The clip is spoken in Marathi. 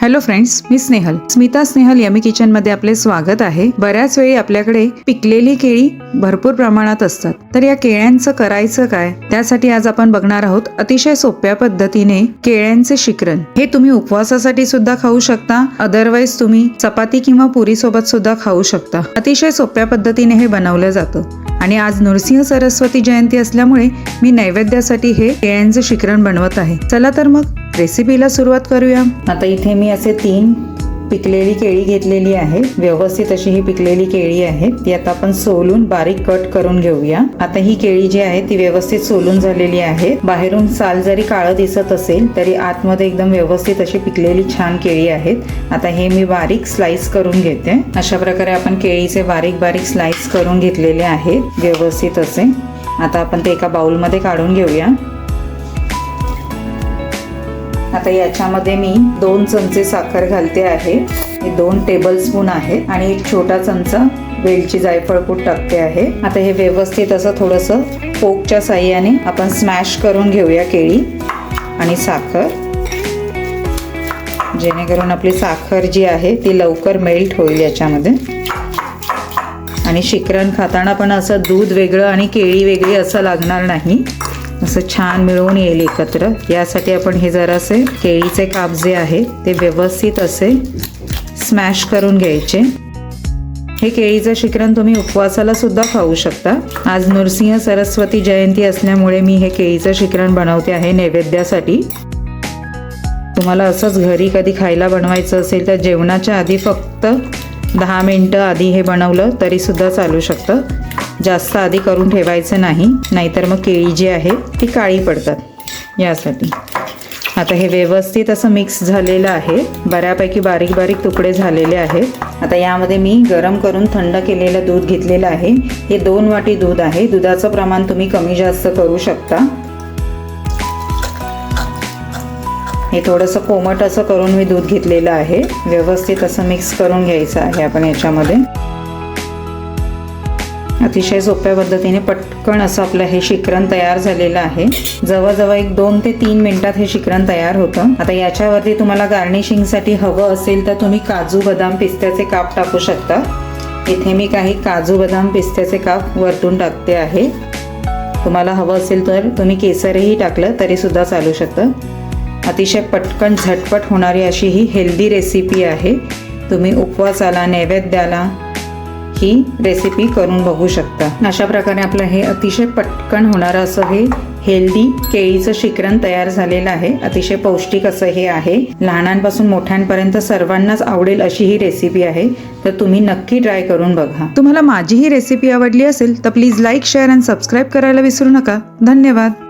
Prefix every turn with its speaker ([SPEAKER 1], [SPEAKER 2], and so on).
[SPEAKER 1] हॅलो फ्रेंड्स, मी स्नेहल, स्मिता स्नेहल यमी किचन मध्ये आपले स्वागत आहे। बऱ्याच वेळी आपल्याकडे पिकलेली केळी भरपूर प्रमाणात असतात, तर या केळ्यांचं करायचं काय, त्यासाठी आज आपण बघणार आहोत अतिशय सोप्या पद्धतीने केळ्यांचे शिकरण। हे तुम्ही उपवासासाठी सुद्धा खाऊ शकता, अदरवाइज तुम्ही चपाती किंवा पुरी सोबत सुद्धा खाऊ शकता। अतिशय सोप्या पद्धतीने हे बनवलं जातं आणि आज नृसिंह सरस्वती जयंती असल्यामुळे मी नैवेद्यासाठी हे केळ्यांचे शिकरण बनवत आहे। चला तर मग रेसिपीला सुरुवात करूया। आता इथे मी असे 3 पिकलेली केळी घेतलेली आहे। व्यवस्थित अशी ही पिकलेली केळी आहे, ती आता आपण सोलून बारीक कट करून घेऊया। आता ही केळी जी आहे ती व्यवस्थित सोलून झालेली आहे। बाहेरून साल जरी काळं दिसत असेल तरी आतमध्ये एकदम व्यवस्थित अशी पिकलेली छान केळी आहेत। आता हे मी बारीक स्लाइस करून घेते। अशा प्रकारे आपण केळीचे बारीक बारीक स्लाइस करून घेतलेले आहेत व्यवस्थित असे। आता आपण ते एका बाउल मध्ये काढून घेऊया। आता याच्यामध्ये मी 2 चमचे साखर घालते आहे, हे 2 टेबलस्पून आहे आणि एक छोटा चमचा वेलची जायफळ पूड टाकते आहे। आता हे व्यवस्थित असं थोडंसं फोकच्या साहाय्याने आपण स्मॅश करून घेऊया केळी आणि साखर, जेणेकरून आपली साखर जी आहे ती लवकर मेल्ट होईल याच्यामध्ये। आणि शिकरण खाताना पण असं दूध वेगळं आणि केळी वेगळी असं लागणार नाही, असं छान मिळून येईल एकत्र। यासाठी आपण हे जरासे केळीचे काप जे आहे ते व्यवस्थित असे स्मॅश करून घ्यायचे। हे केळीचं शिकरण तुम्ही उपवासाला सुद्धा खाऊ शकता। आज नृसिंह सरस्वती जयंती असल्यामुळे मी हे केळीचं शिकरण बनवते आहे नैवेद्यासाठी। तुम्हाला असंच घरी कधी खायला बनवायचं असेल तर जेवणाच्या आधी फक्त 10 मिनिटं आधी हे बनवलं तरी सुद्धा चालू शकतं। जास्त आधी करून ठेवायचं नाही, नाहीतर मग केळी जी आहे ती काळी पडतात यासाठी। आता हे व्यवस्थित असं मिक्स झालेलं आहे, बऱ्यापैकी बारीक बारीक तुकडे झालेले आहेत। आता यामध्ये मी गरम करून थंड केलेलं दूध घेतलेलं आहे। हे 2 वाटी दूध आहे। दुधाचं प्रमाण तुम्ही कमी जास्त करू शकता। हे थोडंसं कोमट असं करून मी दूध घेतलेलं आहे। व्यवस्थित असं मिक्स करून घ्यायचं आहे आपण याच्यामध्ये। अतिशय सोप्या पद्धतीने पटकन असं आपलं हे शिकरण तयार झालेलं आहे। जवळजवळ 2 ते 3 मिनिटात हे शिकरण तयार होतं। आता याच्यावरती तुम्हाला गार्निशिंगसाठी हवं असेल तर तुम्ही काजू बदाम पिस्त्याचे काप टाकू शकता। इथे मी काही काजू बदाम पिस्त्याचे काप वरतून टाकते आहे। तुम्हाला हवं असेल तर तुम्ही केसरही टाकलं तरी सुद्धा चालू शकतं। अतिशय पटकन झटपट होणारी अशी ही हेल्दी रेसिपी आहे। तुम्ही उपवासाला नैवेद्याला ही रेसिपी करून बघू शकता। अशा प्रकारे आपलं हे अतिशय पटकन होणारं असं हे हेल्दी केळीचं शिकरण तयार झालेलं आहे। अतिशय पौष्टिक असं हे आहे, लहानांपासून मोठ्यांपर्यंत सर्वांनाच आवडेल अशी ही रेसिपी आहे। तर तुम्ही नक्की ट्राय करून बघा। तुम्हाला माझी ही रेसिपी आवडली असेल तर प्लीज लाईक, शेअर आणि सबस्क्राईब करायला विसरू नका। धन्यवाद।